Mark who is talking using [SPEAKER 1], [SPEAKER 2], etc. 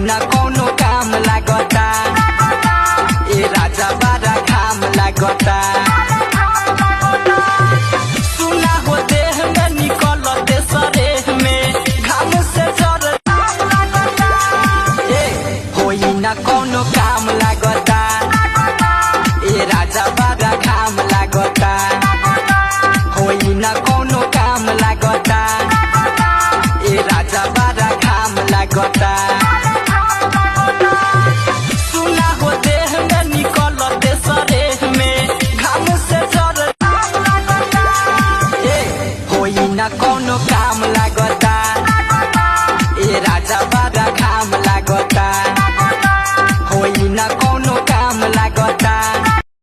[SPEAKER 1] ना कौनो काम लागता ए राजा बारा घाम लागता सुना हो देह में निकलते सरेह में घाम से जर होई ना कौनो काम लागता ए राजा बारा घाम लागता होई ना कौनो काम लागता ए राजा बारा घाम लागता।